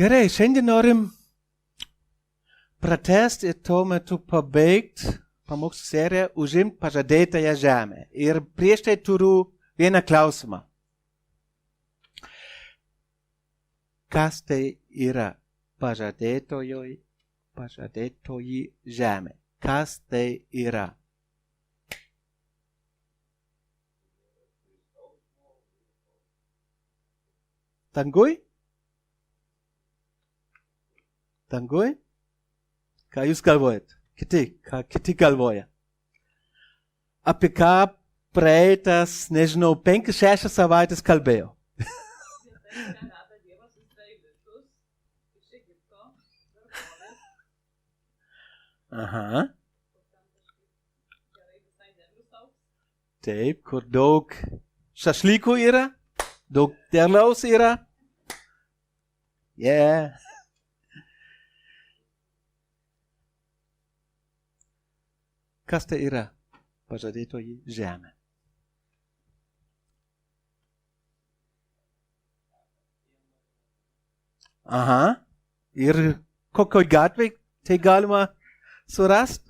Gerai, šiandien norim pratęsti ir tuo metu pabaigti pamokslų seriją Užimt pažadėtąją žemę. Ir prieš tai turiu vieną klausimą. Kas tai yra pažadėtoji žemė? Kas tai yra? Danguj? Danguj? Ką jūs galvojat? Ką kiti galvoja? Apie ką praeitas, nežinau, 5-6 savaitės kalbėjo? Aha. Taip, kur daug šašlykų yra, daug derliaus yra. Yeah. Kas tai yra pažadėtoji žemė? Aha. Ir kokioj gatvėj tai galima surast?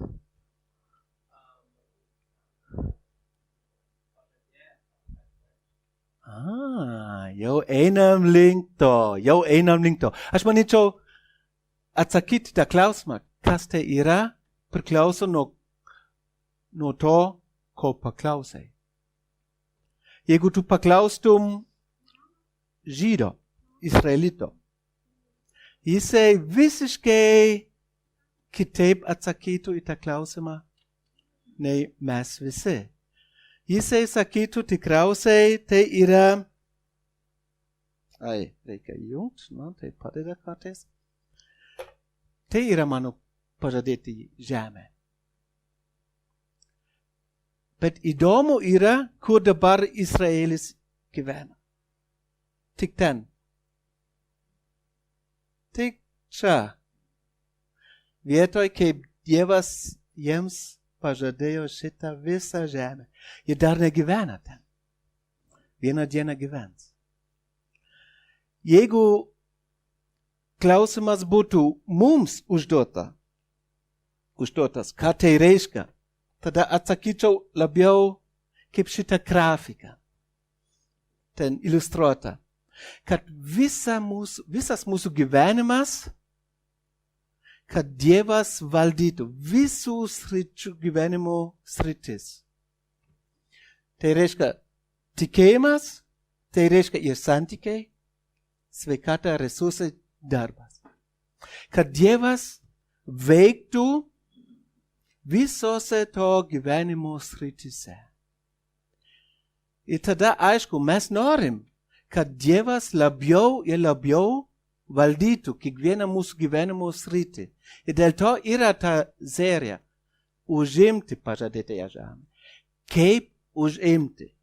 Jau einam link to. Aš manyčiau atsakyti tą klausimą, kas tai yra, priklauso nuo to, ko paklausai. Jeigu tu paklaustum žydo, izraelito, jisai visiškai kitaip atsakytų į tą klausimą, nei mes visi. Jisai sakytų tikriausiai, tai yra, reikia jungt, tai padeda kartais. Tai yra mano pažadėti žemė. Bet įdomu yra, kur dabar Izraelis gyvena. Tik ten. Tik čia. Vietoj, kaip Dievas jiems pažadėjo šitą visą žemę. Jie dar negyvena ten. Vieną dieną gyvens. Jeigu klausimas būtų mums užduotas, ką tai reiškia, tada atsakyčiau labiau kaip šitą grafiką. Ten iliustruota. Kad visas mūsų gyvenimas, kad Dievas valdytų visų sričių gyvenimo sritis. Tai reiškia tikėjimas, tai reiškia ir santykiai, sveikata, resursai, darbas. Kad Dievas veiktų visose to gyvenimo sritise. Ir tada, aišku, mes norim, kad Dievas labiau ir labiau valdytų kiekvieną mūsų gyvenimo sritį. Ir dėl to yra ta serija Užimti pažadėtąją žemę. Kaip užimti?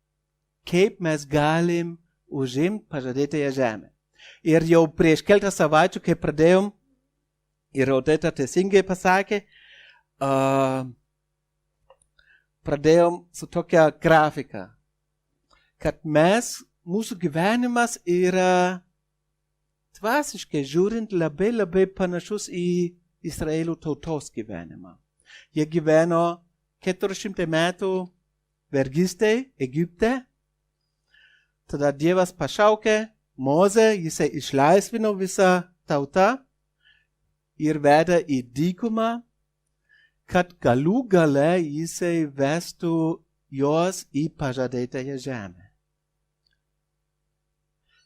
Kaip mes galim užimti pažadėtąją žemę? Ir jau prieš keletą savaičių, kai pradėjom, ir Odeta teisingai pasakė, pradėjom su tokia grafika, kad mūsų gyvenimas yra dvasiškai žiūrint labai panašus į Izraelio tautos gyvenimą. Jie gyveno 400 metų vergystėj Egipte, tada Dievas pašaukė Mozę, jisai išlaisvino visą tautą ir vedė į dykumą, kad galų gale jisai vestų juos į pažadėtąją žemę.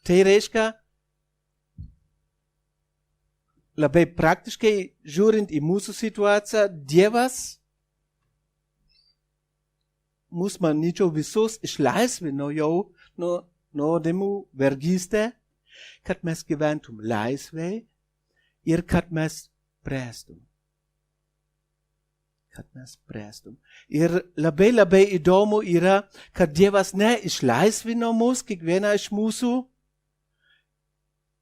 Tai reiškia, labai praktiškai žiūrint į mūsų situaciją, Dievas mus, manyčiau, visus išlaisvino jau nuo nuodėmių vergystę, kad mes gyventum laisvėj ir kad mes bręstum. Ir labai įdomu yra, kad Dievas neišlaisvino mus, kiekvieną iš mūsų,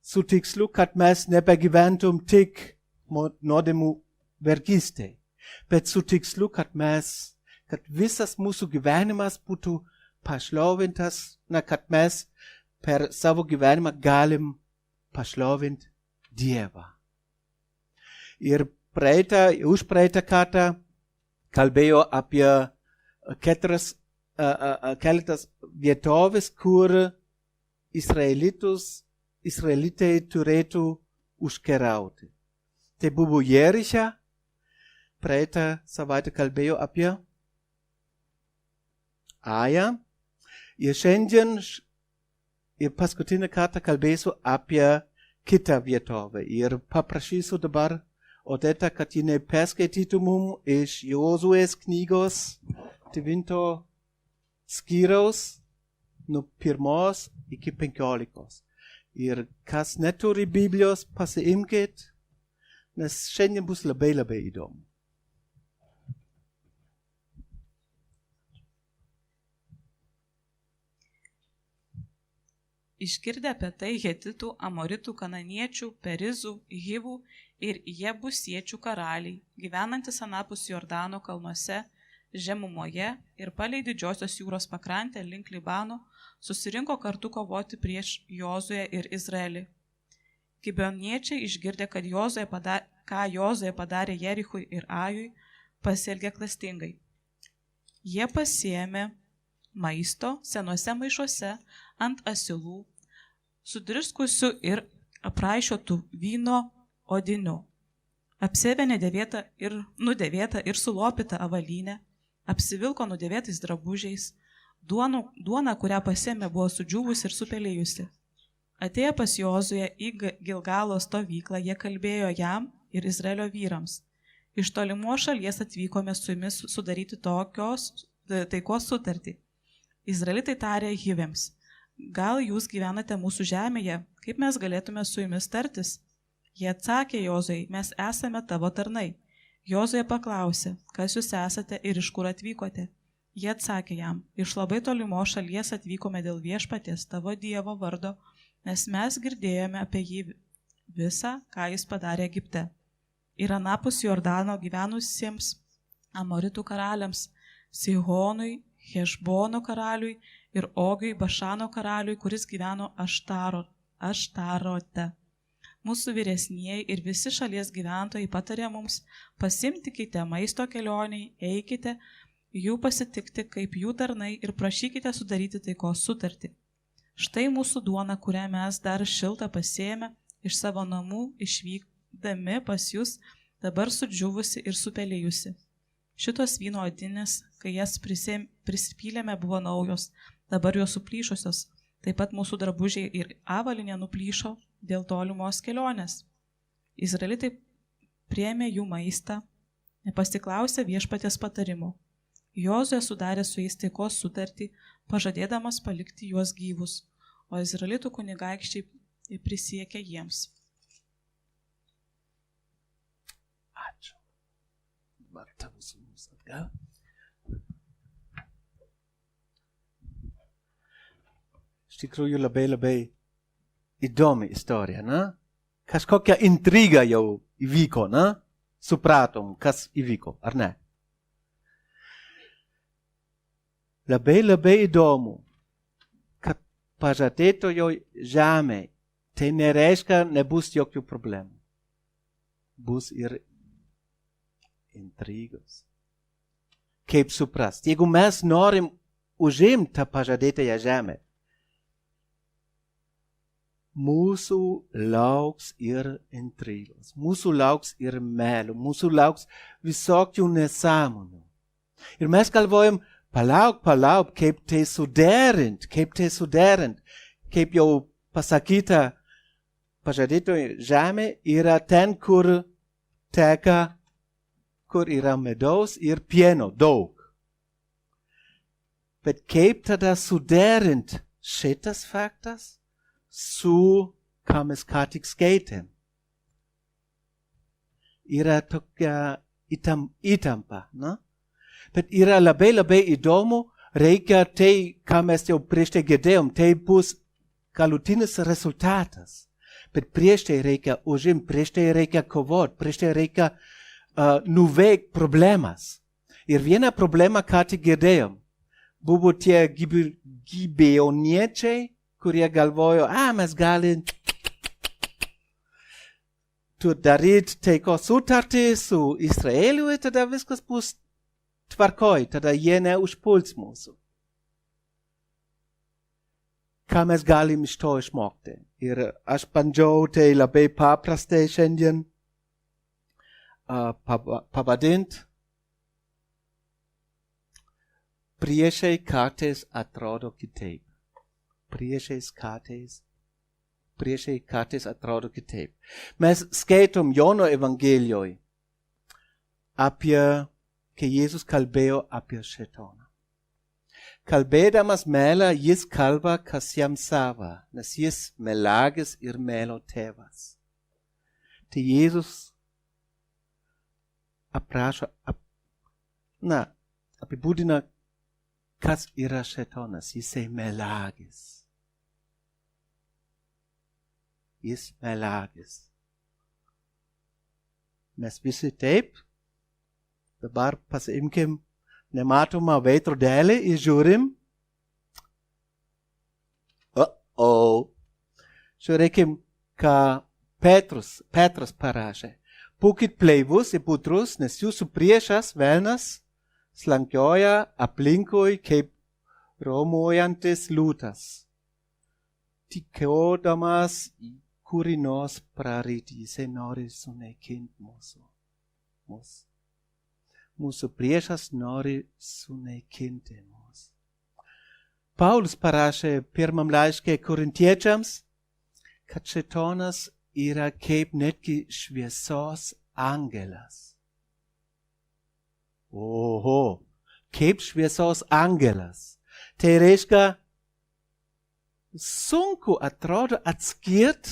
su tikslu, kad mes nebegyventum tik nuodėmių vergystėj, bet su tikslu, kad visas mūsų gyvenimas būtų pašlovintas, kad mes per savo gyvenimą galim pašlovinti Dievą. Ir užpraeitą kartą kalbėjo apie keletas vietovės, kur Izraelitai turėtų užkariauti. Tai buvo Jericha, praeitą savaitę kalbėjo apie Ają. Ir šiandien ir paskutinį kartą kalbėsiu apie kitą vietovę. Ir paprašysiu dabar Odeta, kad jinai perskaitytų mums iš Jozuės knygos 9 skyriaus nuo 1 iki 15. Ir kas neturi Biblijos, pasiimkit, nes šiandien bus labai įdomu. Išgirdę apie tai Hetitų, Amoritų, Kananiečių, Perizų, Hivų ir Jebusiečių karaliai, gyvenantis anapus Jordano kalnuose, žemumoje ir palei Didžiosios jūros pakrantę link Libano, susirinko kartu kovoti prieš Jozuę ir Izraelį. Gibeoniečiai išgirdę, ką Jozuė padarė Jerichui ir Ajui, pasielgė klastingai. Jie pasiėmė maisto senuose maišuose ant asilų, sudriskusių ir apraišiotų vyno odinių, apsėvė nudėvėtą ir sulopytą avalynę, apsivilko nudėvėtais drabužiais, duona, kurią pasiėmė, buvo sudžiūvusi ir supelėjusi. Atėję pas Jozuę į Gilgalo stovyklą, jie kalbėjo jam ir Izraelio vyrams. Iš tolimos šalies atvykome su jumis sudaryti taikos sutartį. Izraelitai tarė Hivėms: gal jūs gyvenate mūsų žemėje, kaip mes galėtume su jumis tartis? Jie atsakė Jozuei: mes esame tavo tarnai. Jozuė paklausė: kas jūs esate ir iš kur atvykote? Jie atsakė jam: iš labai tolimos šalies atvykome dėl Viešpaties tavo Dievo vardo, nes mes girdėjome apie jį visą, ką jis padarė Egipte. Ir anapus Jordano gyvenusiems Amoritų karaliams, Sihonui, Hešbono karaliui ir Ogui, Bašano karaliui, kuris gyveno Aštarote. Mūsų vyresnieji ir visi šalies gyventojai patarė mums: pasimtikite maisto kelioniai, eikite jų pasitikti kaip jų tarnai ir prašykite sudaryti taikos sutartį. Štai mūsų duona, kurią mes dar šiltą pasėjome iš savo namų išvykdami pas jūs, dabar sudžiuvusi ir supelėjusi. Šitos vyno odinės, kai jas prisipylėme, buvo naujos, dabar jos suplyšusios. Taip pat mūsų drabužiai ir avalynė nuplyšo dėl tolimos kelionės. Izraelitai priėmė jų maistą, nepasiklausė Viešpaties patarimo. Jozuė sudarė su jais taikos sutartį, pažadėdamas palikti juos gyvus, o Izraelitų kunigaikščiai prisiekė jiems. Ačiū. Matavus mums atgal. Iš tikrųjų labai įdomi istorija, na? Kažkokia intriga jau įvyko, na? Supratom, kas įvyko, ar ne? Labai įdomu, kad pažadėtojo žemė, tai nereiškia, nebus jokių problemų. Bus ir intrigos. Kaip suprast? Jeigu mes norim užimti tą pažadėtąją žemę, mūsų lauks ir intrigos, mūsų lauks ir melo, mūsų lauks visokių nesąmonių. Ir mes galvojam, palauk, kaip tai suderint, kaip jau pasakyta, pažadėtoji žemė yra ten, kur teka, kur yra medaus ir pieno daug. Bet kaip tada suderint šitas faktas su, ką mes ką tik skaitėm? Yra tokia įtampa, na? Bet yra labai įdomu, reikia tai, ką mes jau prieš tai girdėjom, tai bus galutinis rezultatas. Bet prieš tai reikia užimti, prieš tai reikia kovoti, prieš tai reikia nuveikti problemas. Ir viena problema, ką tik girdėjom, buvo tie gibeoniečiai, kurie galvojo, mes galim tu daryt taikos sutartį su Izraeliu, ir tada viskas bus tvarkoj, tada jie neužpuls mūsų. Ką mes galim iš to išmokti? Ir aš bandžiau tai labai paprastai šiandien pavadint. Priešai kartais atrodo kitaip. Priešai kartais atrodo kitaip. Mes skaitom Jono Evangelijoj apie, kai Jėzus kalbėjo apie šėtoną. Kalbėdamas melą, jis kalba, kas jam sava, nes jis melagis ir melo tėvas. Tai Jėzus aprašo, apibūdina, kas yra šėtonas. Jisai melagis. Jis melagis. Mes visi taip. Dabar pasiimkim nematomą veidrodėlį ir žiūrim. Žiūrėkim, ką Petras parašė. Būkit blaivus ir budrus, nes jūsų priešas velnas slankioja aplinkui kaip romuojantis liūtas, tykiodamas į kurį nors prarytį. Jisai nori sunaikinti mūsų. Mūsų priešas nori sunaikinti mus. Paulius parašė pirmam laiške Korintiečiams, kad šėtonas yra kaip netgi šviesos angelas. Oho, kaip šviesos angelas. Tai reiškia, sunku atrodo atskirti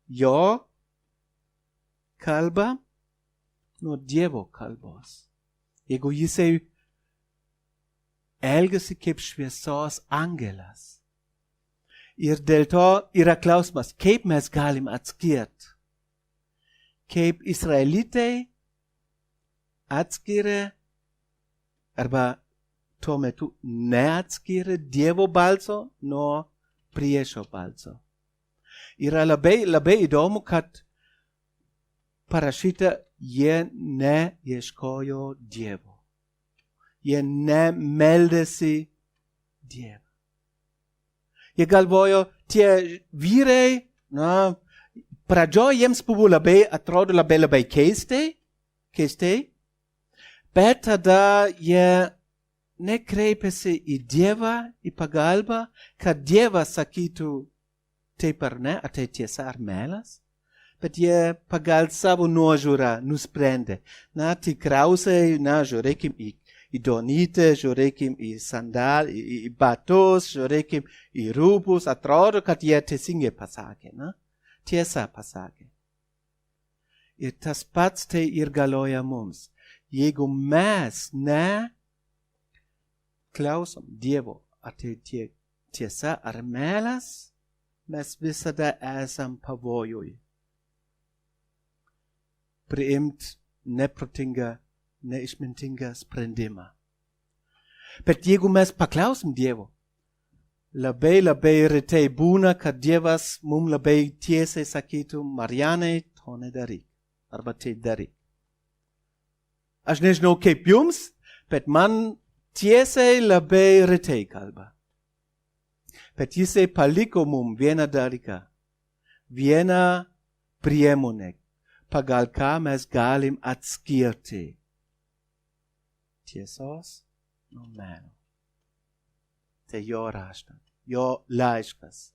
jo kalbą nuo Dievo kalbos. Jeigu jisai elgiasi kaip šviesos angelas. Ir dėl to yra klausimas, kaip mes galim atskirti. Kaip Izraelitai atskiria arba tuo metu neatskiria Dievo balso nuo priešo balso. Yra labai įdomu, kad parašyta, jie neieškojo Dievo. Jie nemeldėsi Dievą. Jie galvojo, tie vyrai, pradžioj jiems buvo atrodo labai keistai, bet tada jie nekreipėsi į Dievą, į pagalbą, kad Dievas sakytų taip ar ne, ar tai tiesa ar melas. Bet jie pagal savo nuožiūrą nusprendė. Tikriausiai, žiūrėkim į donytę, žiūrėkim į sandal, į batus, žiūrėkim į rūbus. Atrodo, kad jie teisingai pasakė. Tiesa pasakė. Ir tas pats tai ir galioja mums. Jeigu mes klausom Dievo, ar tai tiesa ar melas, mes visada esam pavojui. Priimt neprotingą, neišmintingą sprendimą. Bet jeigu mes paklausim Dievo, labai retai būna, kad Dievas mums labai tiesiai sakytų, Marijanai, to nedaryk, arba tai daryk. Aš nežinau kaip jums, bet man tiesiai labai retai kalba. Bet jisai paliko mums vieną dalyką, vieną priemonę, pagal ką mes galim atskirti tiesos nuo melo. Tai jo raštas, jo laiškas,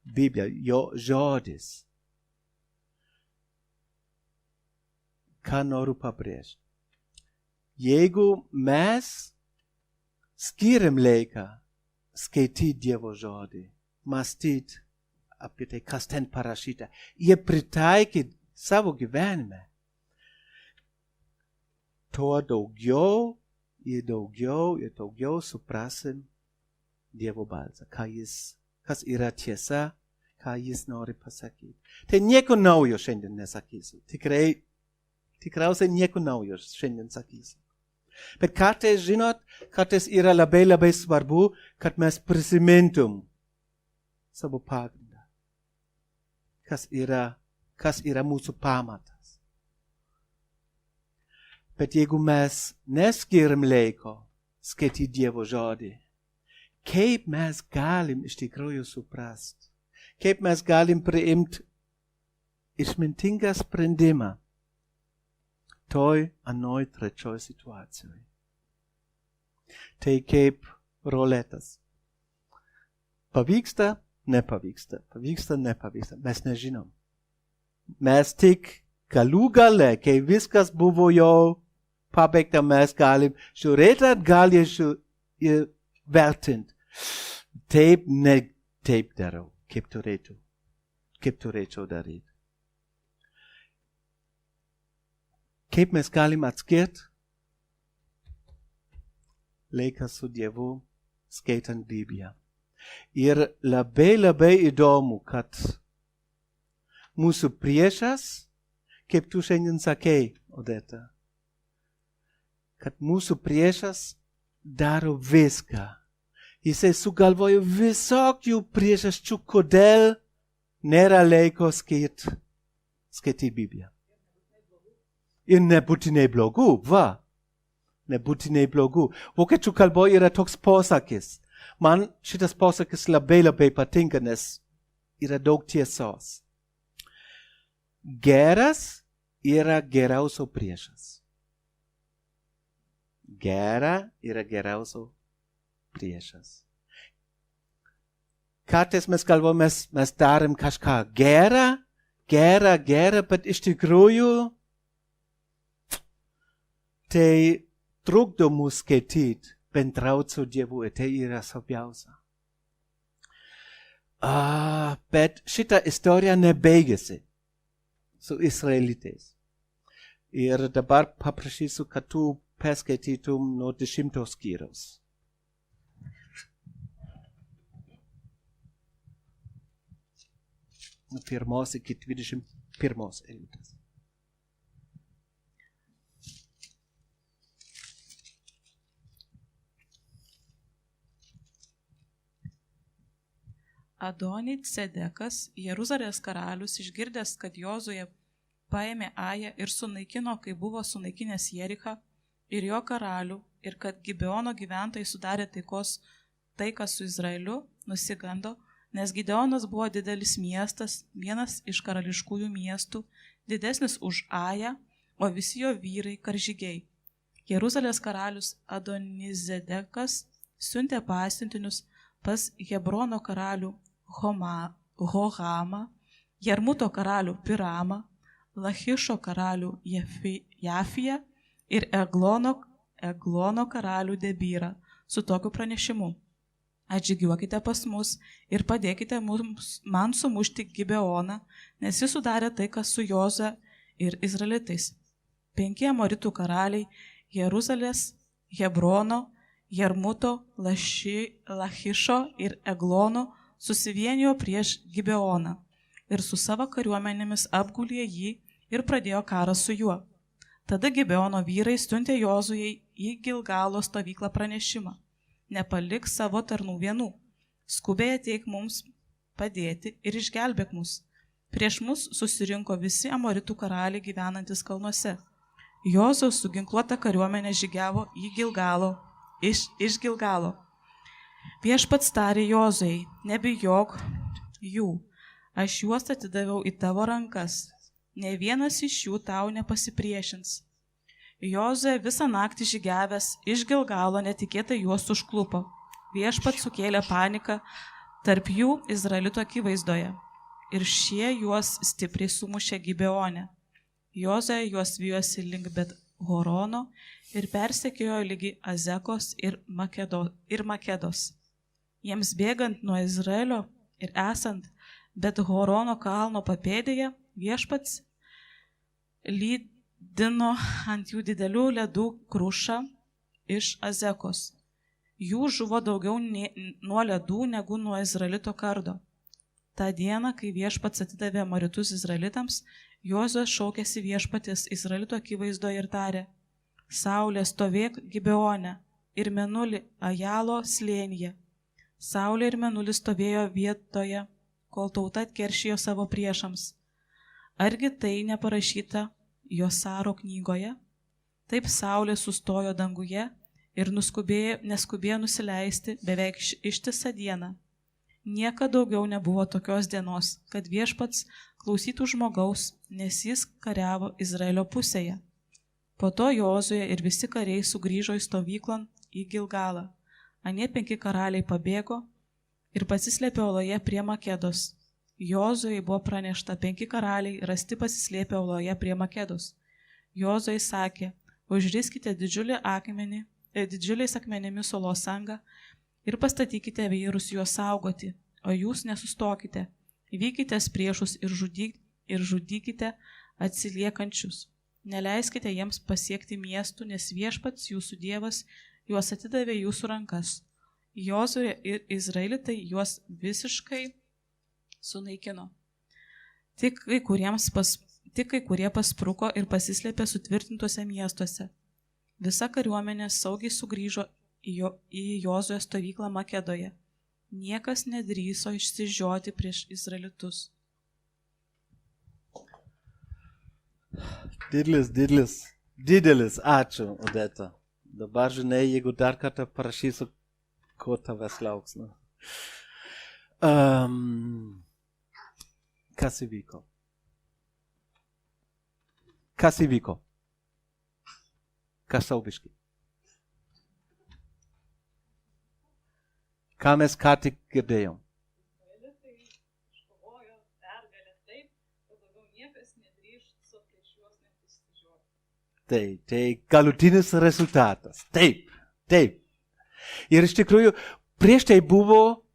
Biblija, jo žodis. Ką noriu pabrėžti? Jeigu mes skiriam laiką skaityti Dievo žodį, mąstyti apie tai, kas ten parašyta, ir pritaikyti savo gyvenime, tuo daugiau suprasim Dievo balsą, kas yra tiesa, ką jis nori pasakyti. Tai nieko naujo šiandien nesakysiu. Tikriausiai nieko naujo šiandien sakysiu. Bet kartais, žinot, kartais yra labai svarbu, kad mes prisimintum savo pagrindą. Kas yra kas yra mūsų pamatas. Bet jeigu mes neskiriam laiko skaityti Dievo žodį, kaip mes galim iš tikrųjų suprasti, kaip mes galim priimti išmintingą sprendimą toj, anoj, trečioj situacijoje. Tai kaip roletas. Pavyksta, nepavyksta. Pavyksta, nepavyksta. Mes nežinom. Mes tik galų gale, kai viskas buvo jau pabaigta, mes galim žiūrėti atgal ir vertinti. Taip, ne taip darau, kaip turėčiau daryti. Kaip mes galim atskirti laiką su Dievu, skaitant Bibliją. Ir labai įdomu, kad mūsų priešas, kaip tu šiandien sakei, Odeta, kad mūsų priešas daro viską. Jisai sugalvojo visokių priežasčių, kodėl nėra laiko skaityti Bibliją. Ir nebūtinai blogų, va. Nebūtinai blogų. Vokiečių kalboje yra toks posakis. Man šitas posakis labai patinka, nes yra daug tiesos. Geras yra geriausio priešas. Gera yra geriausio priešas. Kartais mes galvojame, mes darom kažką gera, bet iš tikrųjų tai trukdo mus skaityti, bendrauti su Dievu, ir tai yra svarbiausia. Bet šita istorija nebaigėsi su Izraelitais. Ir dabar paprašysiu, kad tu perskaitytum nuo 10 skyriaus. Nuo 1 iki 21 eilutės. Adoni Cedekas, Jeruzalės karalius, išgirdęs, kad Jozuė paėmė Ają ir sunaikino, kai buvo sunaikinęs Jerichą ir jo karalių, ir kad Gibeono gyventojai sudarė taiką su Izraeliu, nusigando, nes Gideonas buvo didelis miestas, vienas iš karališkųjų miestų, didesnis už Ają, o visi jo vyrai karžygiai. Jeruzalės karalius Adonizedekas siuntė pasiuntinius pas Hebrono karalių Hohamą, Jarmuto karalių Piramą, Lachišo karalių Jafiją ir Eglono karalių Debyrą su tokiu pranešimu. Atžygiuokite pas mus ir padėkite man sumušti Gibeoną, nes jis sudarė taiką su Jozuė ir Izraelitais. 5 amoritų karaliai Jeruzalės, Hebrono, Jarmuto, Lachišo ir Eglono susivienijo prieš Gibeoną ir su savo kariuomenėmis apgulė jį ir pradėjo karą su juo. Tada Gibeono vyrai siuntė Jozuei į Gilgalo stovyklą pranešimą: nepalik savo tarnų vienų, skubiai ateik mums padėti ir išgelbėk mus. Prieš mus susirinko visi amoritų karaliai gyvenantis kalnuose. Jozuė su ginkluota kariuomenė žygiavo į Gilgalo, iš Gilgalo. Viešpats tarė Jozuei: nebijok jų, aš juos atidaviau į tavo rankas, ne vienas iš jų tau nepasipriešins. Jozuė visą naktį žygiavęs iš Gilgalo netikėtai juos užklupo. Viešpats sukėlė paniką tarp jų Izraelito akivaizdoje ir šie juos stipriai sumušė Gibeone. Jozuė juos vijosi link Bet Horono ir persekiojo ligi Azekos ir Makedos. Jiems bėgant nuo Izraelio ir esant Bet Horono kalno papėdėje, Viešpats lydino ant jų didelių ledų krušą iš Azekos. Jų žuvo daugiau nuo ledų negu nuo Izraelito kardo. Ta diena, kai Viešpats atidavė amoritus Izraelitams, Jozuė šaukėsi Viešpaties Izraelito akivaizdoje ir tarė: Saulė, stovėk Gibeone ir mėnulį Ajalo slėnyje. Saulė ir mėnulis stovėjo vietoje, kol tauta atkeršijo savo priešams. Argi tai neparašyta Josaro knygoje? Taip saulė sustojo danguje ir neskubėjo nusileisti beveik ištisą dieną. Niekada daugiau nebuvo tokios dienos, kad viešpats klausytų žmogaus, nes jis kariavo Izraelio pusėje. Po to Jozuė ir visi kariai sugrįžo į stovyklą į Gilgalą. Anie 5 karaliai pabėgo ir pasislėpė oloje prie Makedos. Jozuei buvo pranešta, 5 karaliai rasti pasislėpę oloje prie Makedos. Jozuei sakė, užriskite didžiuliais akmenimis olos angą ir pastatykite vyrus juos saugoti, o jūs nesustokite. Vykite priešus ir žudykite atsiliekančius. Neleiskite jiems pasiekti miestų, nes viešpats jūsų Dievas juos atidavė jūsų rankas. Jozuė ir Izraelitai juos visiškai sunaikino. Tik kai kurie paspruko ir pasislėpė sutvirtintose miestuose. Visa kariuomenė saugiai sugrįžo į Jozuės stovyklą Makedoje. Niekas nedrįso išsižioti prieš Izraelitus. Didelis ačiū, Odeta. Dabar žinai, jeigu dar kartą parašysiu, ko tavęs lauks. Kas įvyko? Kas saubiškai? Ką mes ką tik girdėjom? Izraelitai iškovojo pergalę taip, kad daugiau niekas nedrįso prieš juos net išsižioti. Tai galutinis rezultatas. Taip. Ir iš tikrųjų, prieš tai buvo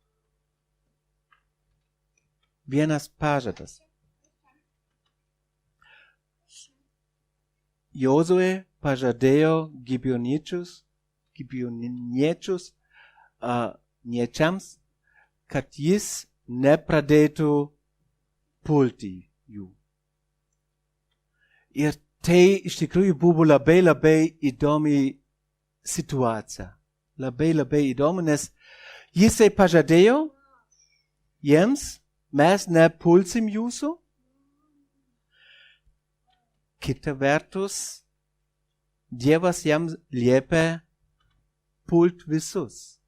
vienas pažadas. Jozuė pažadėjo Gibeoniečiams, kad jis nepradėtų pulti jų. Ir tai iš tikrųjų buvo labai įdomi situacija. Labai įdomi, nes jisai pažadėjo jiems, mes nepulsim jūsų. Kita vertus, Dievas jam liepė pult visus.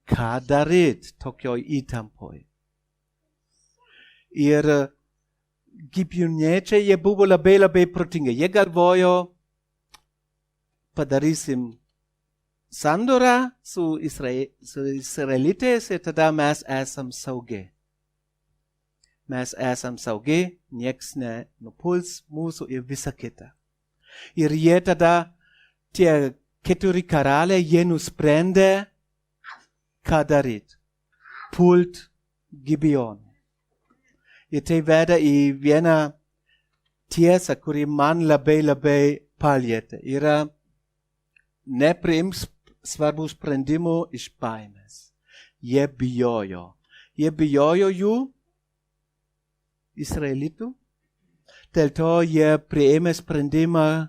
Ką daryt tokioj įtampoj? Ir Gibeoniečiai, jie buvo labai protingi. Jie galvojo, padarysim sandorą su Izraelitais ir tada mes esam saugi. Nieks nenupuls mūsų ir visa kita. Ir jie tada, tie 4 karaliai, jie nusprendė, ką daryt. Pult Gibeon. Ir tai veda į vieną tiesą, kuri man labai palietė. Yra nepriims svarbų sprendimų iš baimės. Jie bijojo jų, Izraelitų. Dėl to jie priėmė sprendimą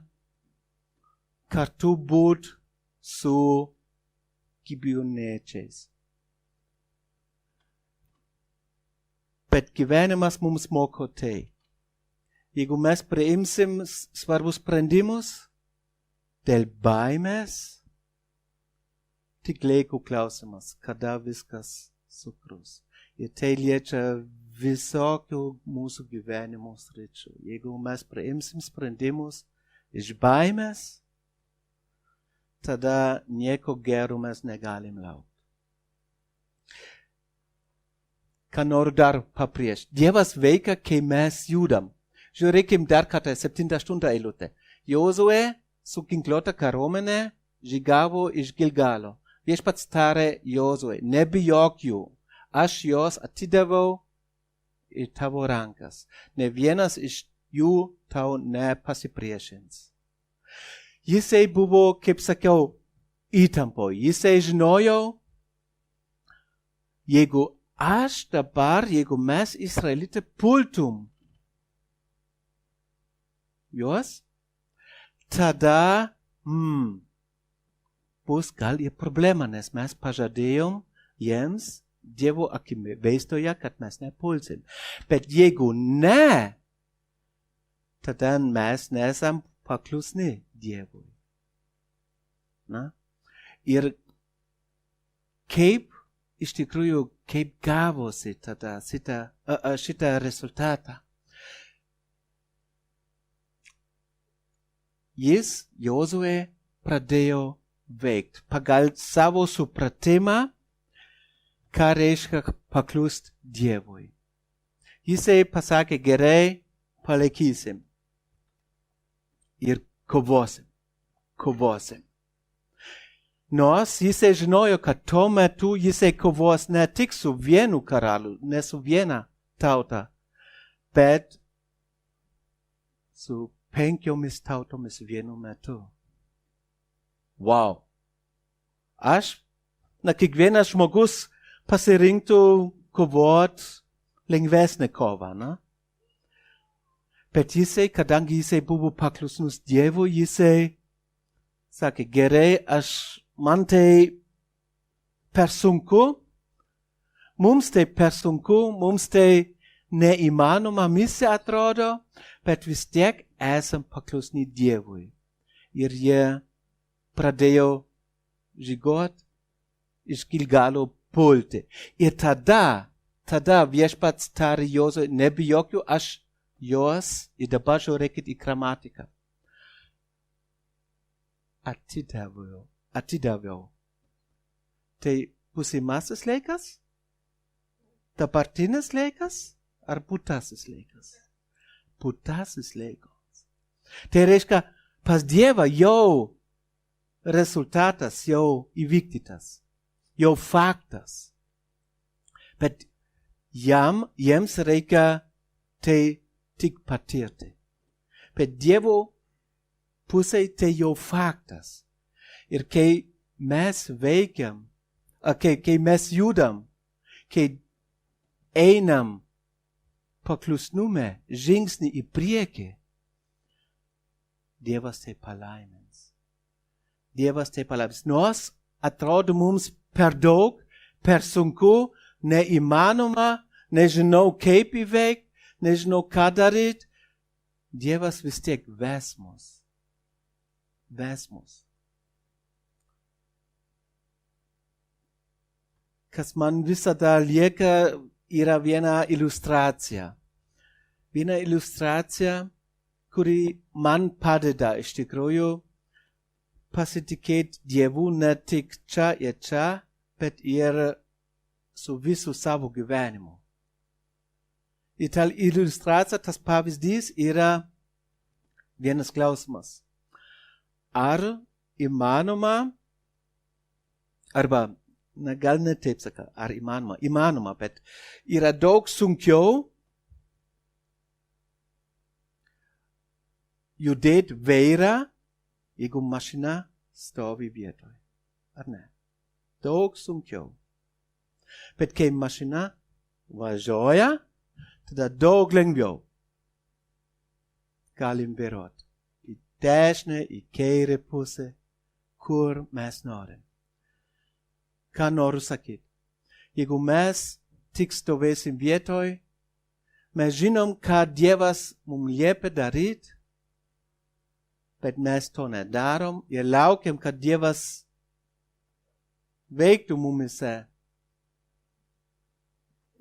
kartu būt su Gibeoniečiais. Bet gyvenimas mums moko tai. Jeigu mes priimsim svarbus sprendimus dėl baimės, tik laiko klausimas, kada viskas sukrus. Ir tai liečia visokių mūsų gyvenimo sričių. Jeigu mes priimsim sprendimus iš baimės, tada nieko gero mes negalim laukti. Ką noriu dar papriešti. Dievas veikia, kai mes judam. Žiūrėkim dar kartą 7 eilutė. Jozuė su ginkluota kariuomene žygiavo iš Gilgalo. Viešpats tarė Jozuė, nebijok jų. Aš juos atidaviau į tavo rankas. Ne vienas iš jų tau nepasipriešins. Jisai buvo, kaip sakiau, įtampo. Jisai žinojo, jeigu mes Izraelitai pultum juos, tada bus gal ir problema, nes mes pažadėjom jiems Dievo akivaizdoje, kad mes nepulsim. Bet jeigu ne, tada mes nesam paklusni Dievui. Na? Ir kaip iš tikrųjų, kaip gavosi tada šitą rezultatą. Jozuė pradėjo veikti pagal savo supratimą, ką reiškia paklust Dievui. Jisai pasakė, gerai, palaikysim ir kovosim. Nors jisai žinojo, kad tuo metu jisai kovos ne tik su vienu karaliu, ne su viena tauta, bet su 5 tautomis vienu metu. Wow. Kiekvienas žmogus pasirinktų kovot lengvesnę kovą, na? Bet jisai, kadangi jisai buvo paklusnus Dievui, jisai sakė, gerai, man tai per sunku, mums tai per sunku, mums tai neįmanoma misija atrodo, bet vis tiek esam paklusni Dievui. Ir jie pradėjo žygiuot iš Gilgalo pulti. Ir tada viešpats tarė Jozuė, nebijokit, aš jos, ir dabar žiūrėkit į gramatiką. Atidaviau. Tai būsimasis laikas? Dabartinis laikas? Ar būtasis laikas? Būtasis laikas. Tai reiškia, pas Dievą jau rezultatas jau įvykdytas, jau faktas. Bet jiems reikia tai tik patirti. Bet Dievo pusėje tai jau faktas. Ir kai mes veikiam, kai mes judam, kai einam paklusnume žingsnį į priekį, Dievas tai palaimins. Dievas tai palaimins. Nors atrodo mums per daug, per sunku, neįmanoma, nežinau kaip įveikti, nežinau ką daryti, Dievas vis tiek ves mus. Kas man visada lieka, yra viena iliustracija. Viena iliustracija, kuri man padeda iš tikrųjų pasitikėti Dievu ne tik čia ir čia, bet ir su visu savo gyvenimu. Ir ta iliustracija, tas pavyzdys yra vienas klausimas. Ar įmanoma, arba, gal ne taip saka, ar įmanoma, bet yra daug sunkiau judėti vairą, jeigu mašina stovi vietoje. Ar ne? Daug sunkiau. Bet kai mašina važiuoja, tada daug lengviau. Galim vairuoti. Į dešinę, į kairę pusę, kur mes norim. Ką noriu sakyti? Jeigu mes tik stovėsim vietoj, mes žinom, ką Dievas mums liepia daryti, bet mes to nedarom ir laukiam, kad Dievas veiktų mumise.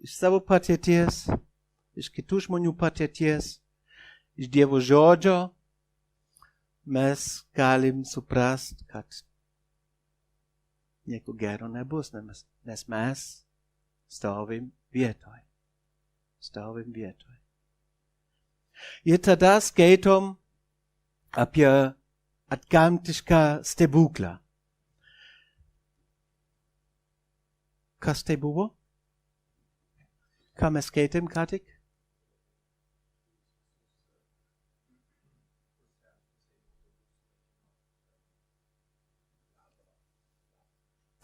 Iš savo patirties, iš kitų žmonių patirties, iš Dievo žodžio, mes galim suprast, kad nieko gero nebus, nes mes stovim vietoj. Ir tada skaitom apie atgamtišką stebuklą. Kas tai buvo? Ką mes skaitėm ką tik?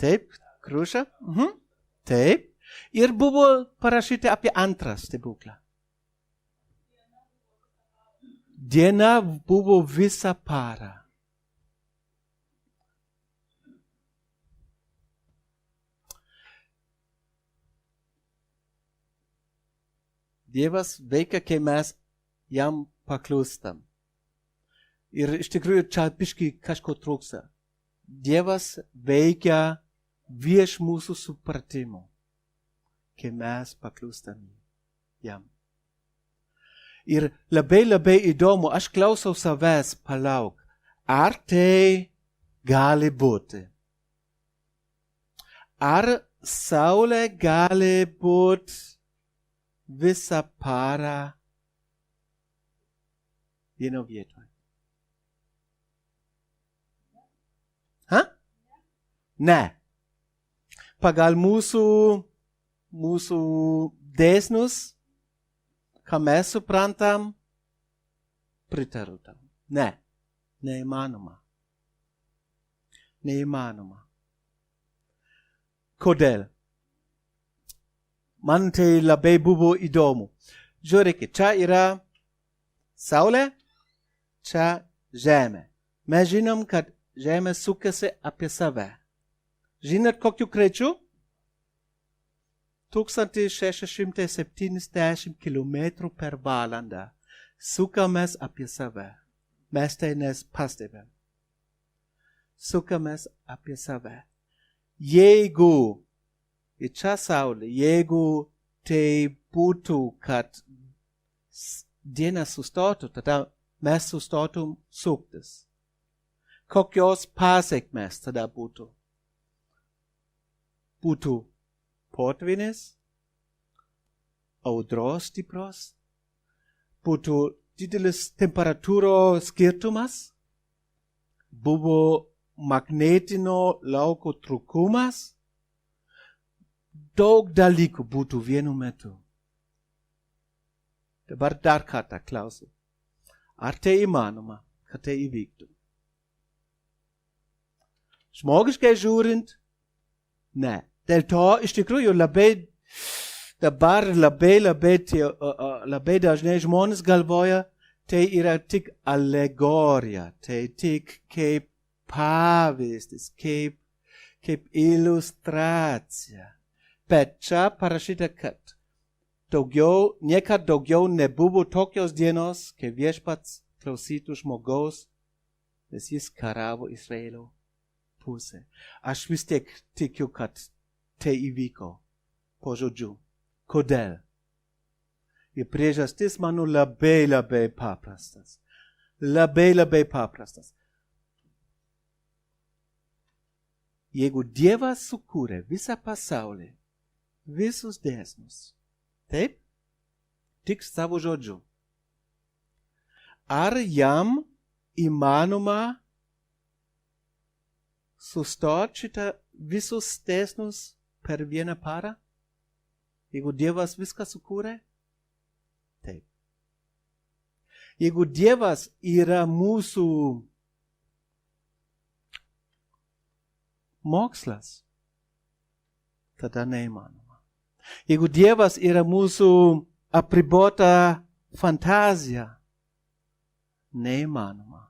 Taip, kruša? Taip. Ir buvo parašyta apie antrą stebuklą. Diena buvo visą parą. Dievas veikia, kai mes jam paklūstam. Ir iš tikrųjų čia biškai kažko trūksta. Dievas veikia virš mūsų supratimo, kai mes paklūstam jam. Ir labai įdomu, aš klausau savęs, palauk, ar tai gali būti? Ar saulė gali būti visą parą vieno vietoj? Ne. Pagal mūsų dėsnius, ką mes suprantam, pritariu tam. Ne. Neįmanoma. Kodėl? Man tai labai buvo įdomu. Žiūrėkit, čia yra saulė, čia žemė. Mes žinom, kad žemė sukasi apie save. Žinot, kokiu greičiu? 1670 km per valandą. Sukamės apie save. Mes tai nepastebėm. Sukamės apie save. Jeigu į čia saulė, jeigu tai būtų, kad diena sustotų, tada mes sustotum suktis. Kokios pasekmės tada būtų? Būtų potvynis, audros stipros, būtų didelis temperatūros skirtumas, buvo magnetinio lauko trūkumas, daug dalykų būtų vienu metu. Dabar dar kartą klausiu. Ar tai įmanoma, kad tai įvyktų? Žmogiškai žiūrint, ne. Dėl to iš tikrųjų labai dažnai žmonės galvoja, tai yra tik alegorija, tai tik kaip pavyzdys, kaip iliustracija. Bet čia parašyta, kad niekad daugiau nebuvo tokios dienos, kai viešpats klausytų žmogaus, nes jis karavo Izraelio pusę. Aš vis tiek tikiu, kad tai įvyko po žodžiu. Kodėl? Ir priežastis mano labai paprastas. Labai paprastas. Jeigu Dievas sukūrė visą pasaulį, visus dėsnius, taip? Tik savo žodžiu. Ar jam įmanoma sustoti šitą visus dėsnius per vieną parą? Jeigu Dievas viską sukūrė? Taip. Jeigu Dievas yra mūsų mokslas, tada neįmanoma. Jeigu Dievas yra mūsų apribota fantazija, neįmanoma.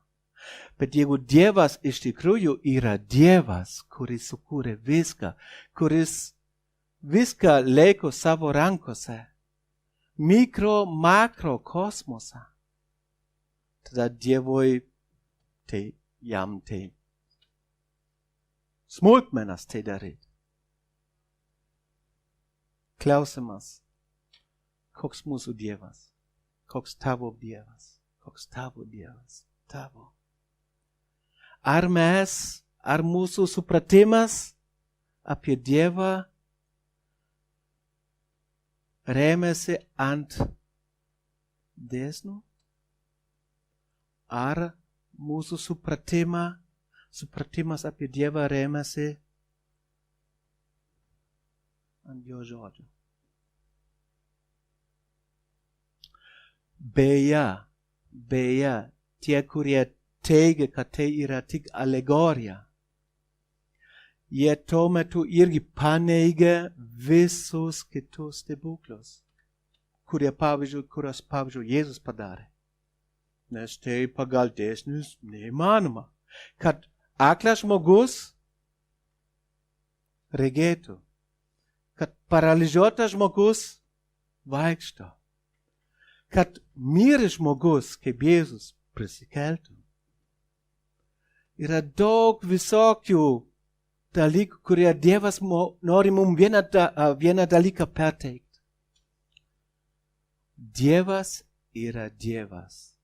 Bet jeigu Dievas iš tikrųjų yra Dievas, kuris sukūrė viską, kuris viską laiko savo rankose, mikro, makro kosmosą, tada Dievui jam smulkmenas tai daryti. Klausimas, koks mūsų Dievas, koks tavo Dievas, koks tavo Dievas, tavo. Ar mūsų supratimas apie Dievą remiasi ant dėsnių? Ar mūsų supratimas apie Dievą remiasi ant jo žodžio? Beje, tie, kurie teigia, kad tai yra tik alegorija, jie tuo metu irgi paneigia visus kitus stebuklus, kurios pavyzdžiui Jėzus padarė. Nes tai pagal dėsnius neįmanoma, kad aklas žmogus regėtų, kad paralyžiuotas žmogus vaikšto. kad mirė žmogus, kaip Jėzus prisikeltų. Yra daug visokių dalykų, kurie Dievas nori mums vieną dalyką perteikti. Dievas yra Dievas.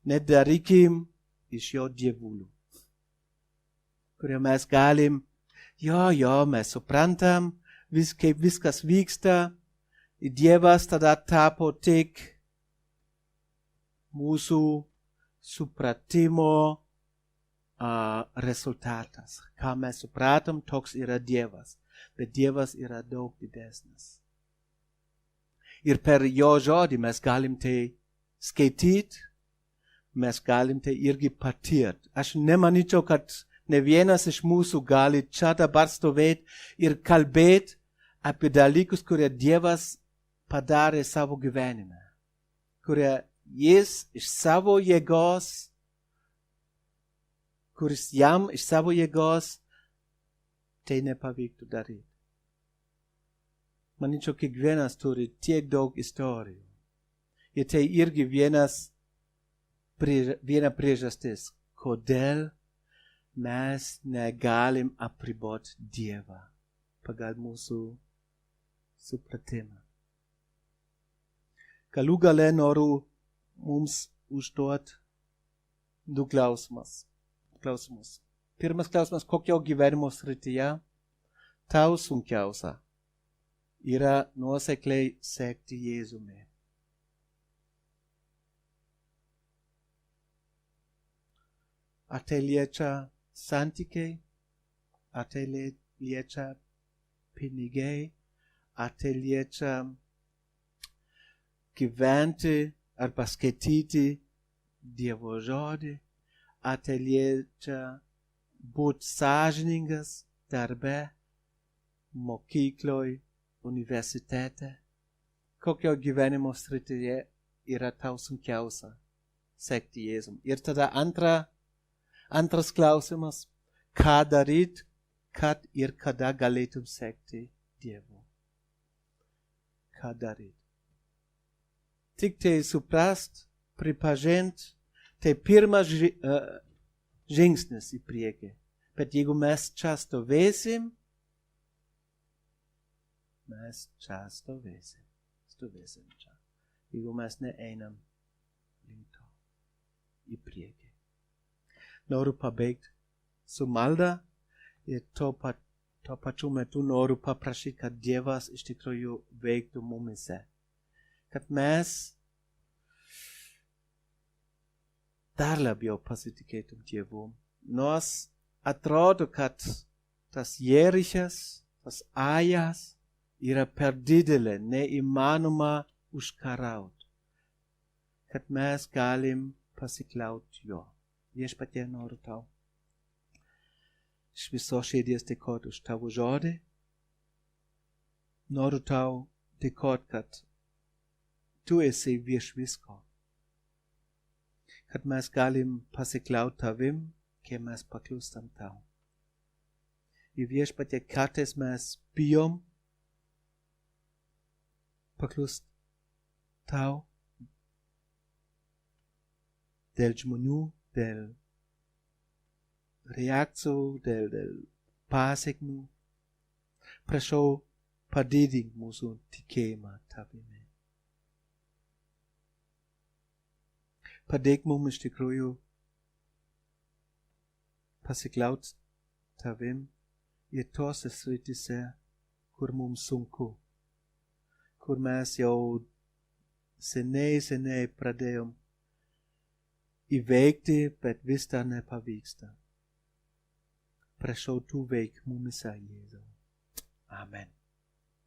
Nedarykim iš jo dievulių, kurie mes galim, mes suprantam, kaip viskas vyksta, Dievas tada tapo tik mūsų supratimo rezultatas. Ką mes supratom, toks yra Dievas, bet Dievas yra daug didesnis. Ir per jo žodį mes galim tai skaityti, mes galim tai irgi patirti. Aš nemanyčiau, kad ne vienas iš mūsų gali čia dabar stovėti ir kalbėti apie dalykus, kurie Dievas padarė savo gyvenime. Kurie jis iš savo jėgos, kuris jam iš savo jėgos tai nepavyktų daryti. Manyčiau, kiekvienas turi tiek daug istorijų. Ir tai irgi viena priežastis, kodėl mes negalim apriboti Dievą pagal mūsų supratimą. Galų gale noriu mums užduoti du klausimus. Pirmas klausimas, kokio gyvenimo srityje tau sunkiausia yra nuosekliai sekti Jėzumi. Ar tai liečia santykiai, ar tai liečia pinigai, ar tai liečia gyventi arba skaityti Dievo žodį, ar tai liečia būti sąžiningas darbe, mokykloj, universitete. Kokio gyvenimo srityje yra tau sunkiausia sekti Jėzum. Ir tada antras klausimas, ką daryti, kad ir kada galėtum sekti Dievu. Ką daryti? Tik tai suprast, pripažint, tai pirmas žingsnis į priekį. Bet jeigu mes čia stovėsim, stovėsim čia. Jeigu mes neeinam link to į priekį. Noriu pabaigti su malda ir to pačiu metu noriu paprašyti, kad Dievas iš tikrųjų veiktų mumise. Kad mes dar labiau pasitikėtum Dievu. Nors atrodo, kad tas Jerichas, tas Ajas yra per didelė, neįmanoma užkariauti. Kad mes galim pasikliauti jo. Viešpatie, noriu tau iš visos širdies dėkoti už tavo žodį. Noriu tau dėkoti, kad tu esi virš visko. Kad mes galim pasikliauti tavim, kai mes paklūstam tau. Ir viešpatie, kartais mes bijom paklūst tau dėl žmonių, dėl reakcijų, dėl pasekmių. Prašau, padidink mūsų tikėjimą tavimi. Padėk mums iš tikrųjų pasikliauti tavim ir tose srityse, kur mums sunku. Kur mes jau seniai pradėjom įveikti, bet vis dar nepavyksta. Prašau, tu veik mumise, Jėzau. Amen.